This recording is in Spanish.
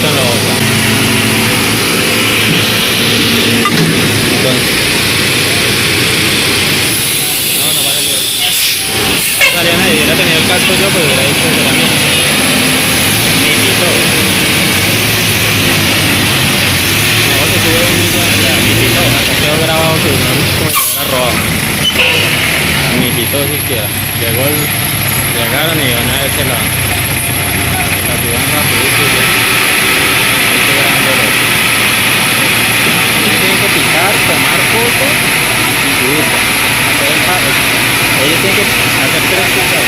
esto en la otra. Entonces, no pasa que salía nadie, hubiera tenido el casco yo, pues hubiera dicho que era mío. Mejor que tuve un niño allá, acá quedó grabado que uno como que era robado. Amiguito siquiera. Llegaron y van a ver que la ayudan rapidito y ya. Ahí estoy grabando el otro. Ellos tienen que picar, tomar fotos y subirla. Hacer el pago. Ellos tienen que hacer 3 cosas.